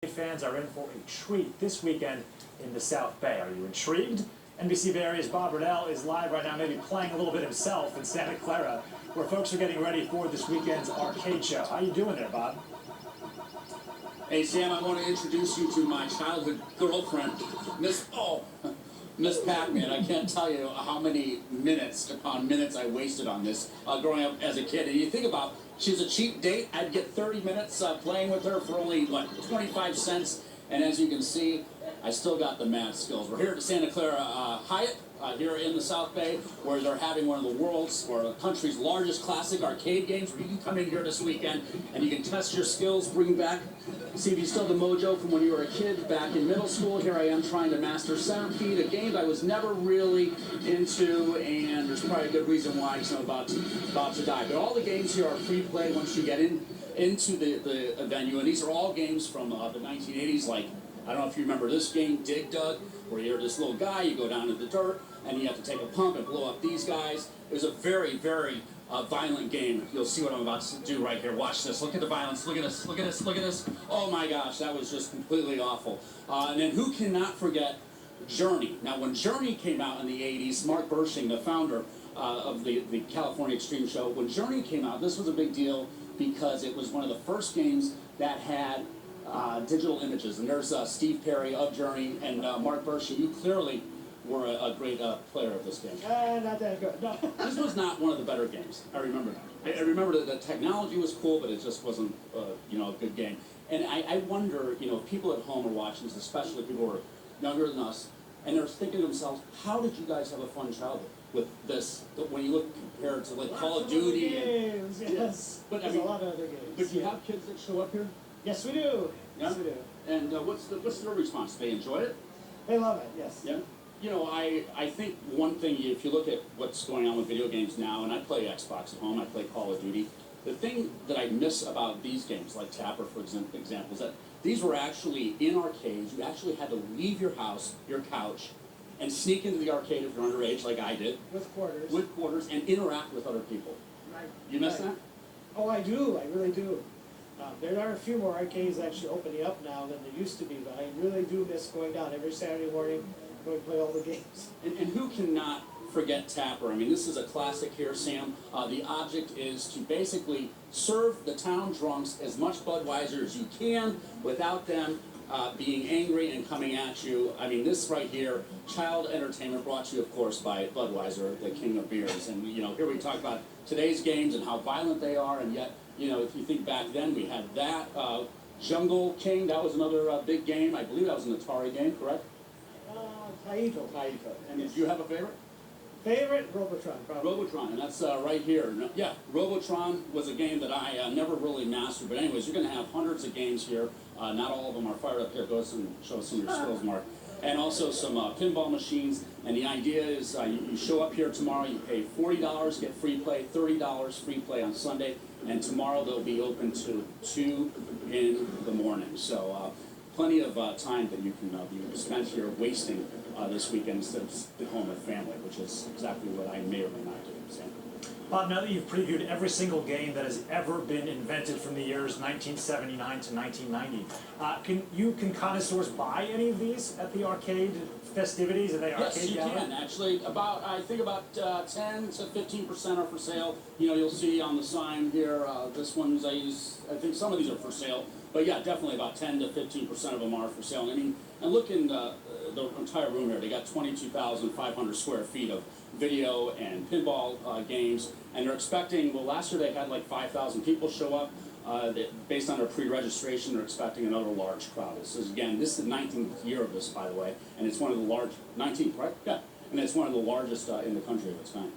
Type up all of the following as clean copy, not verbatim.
Fans are in for a treat this weekend in the South Bay. Are you intrigued? NBC Bay Area's Bob Riddell is live right now, maybe playing a little bit himself in Santa Clara, where folks are getting ready for this weekend's arcade show. How you doing there, Bob? Hey, Sam, I want to introduce you to my childhood girlfriend, Miss Pac-Man. I can't tell you how many minutes upon minutes I wasted on this growing up as a kid. And you think about, she was a cheap date. I'd get 30 minutes playing with her for only, 25 cents. And as you can see, I still got the math skills. We're here at Santa Clara Hyatt here in the South Bay, where they're having one of the world's or the country's largest classic arcade games, where you can come in here this weekend and you can test your skills, bring back, see if you still have the mojo from when you were a kid back in middle school. Here I am trying to master Centipede, a game I was never really into, and there's probably a good reason why, because I'm about to die. But all the games here are free play once you get into the venue, and these are all games from the 1980s, like, I don't know if you remember this game, Dig Dug, where you're this little guy, you go down to the dirt, and you have to take a pump and blow up these guys. It was a very, very violent game. You'll see what I'm about to do right here. Watch this. Look at the violence. Look at this. Look at this. Look at this. Oh, my gosh. That was just completely awful. And then who cannot forget Journey? Now, when Journey came out in the 80s, Mark Bershing, the founder of the California Extreme Show, when Journey came out, this was a big deal because it was one of the first games that had digital images. And there's Steve Perry of Journey and Mark Bershing. You clearly were a great player of this game. Not that good. No. This was not one of the better games. I remember that. I remember that the technology was cool, but it just wasn't, a good game. And I wonder, if people at home are watching this, especially people who are younger than us, and they're thinking to themselves, how did you guys have a fun childhood with this? When you look compared to Call of Duty games, and yes. But there's a lot of other games. But do you have kids that show up here? Yes, we do. Yeah? Yes, we do. And what's their response? They enjoy it? They love it. Yes. Yeah. I think one thing, if you look at what's going on with video games now, and I play Xbox at home, I play Call of Duty, the thing that I miss about these games, like Tapper, for example, is that these were actually in arcades. You actually had to leave your house, your couch, and sneak into the arcade if you're underage, like I did. With quarters. With quarters, and interact with other people. Right. You miss that? Oh, I do. I really do. There are a few more arcades actually opening up now than there used to be, but I really do miss going down every Saturday morning, going to play all the games. And who cannot forget Tapper? I mean, this is a classic here, Sam. The object is to basically serve the town drunks as much Budweiser as you can without them being angry and coming at you. I mean, this right here, child entertainment, brought to you, of course, by Budweiser, the king of beers. And, here we talk about today's games and how violent they are, and yet, if you think back then, we had that. Jungle King, that was another big game. I believe that was an Atari game, correct? Taito. And did you have a favorite? Favorite? Robotron, probably. Robotron, and that's right here. Yeah, Robotron was a game that I never really mastered. But anyways, you're going to have hundreds of games here. Not all of them are fired up here. Go and show us some of your skills, Mark. And also some pinball machines. And the idea is you show up here tomorrow, you pay $40, get free play, $30 free play on Sunday. And tomorrow they'll be open to 2 in the morning. So plenty of time that you can be spent here wasting this weekend instead of at home with family, which is exactly what I may or may not do. Sam. Bob, now that you've previewed every single game that has ever been invented from the years 1979 to 1990, can connoisseurs buy any of these at the arcade festivities? Are they arcade? Yes, you can. Actually, I think about 10 to 15% are for sale. You'll see on the sign here, this one's I think some of these are for sale. But yeah, definitely about 10 to 15% of them are for sale. I mean, and look in the entire room here. They got 22,500 square feet of video and pinball games, and they're expecting. Well, last year they had like 5,000 people show up. Based on their pre-registration, they're expecting another large crowd. This is the 19th year of this, by the way, and it's one of the 19th, right? Yeah, and it's one of the largest in the country of its kind.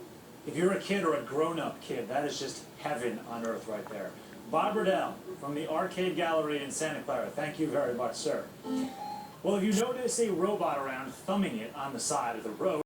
If you're a kid or a grown-up kid, that is just heaven on earth right there. Bob Riddell from the Arcade Gallery in Santa Clara. Thank you very much, sir. Well, if you notice a robot around thumbing it on the side of the road,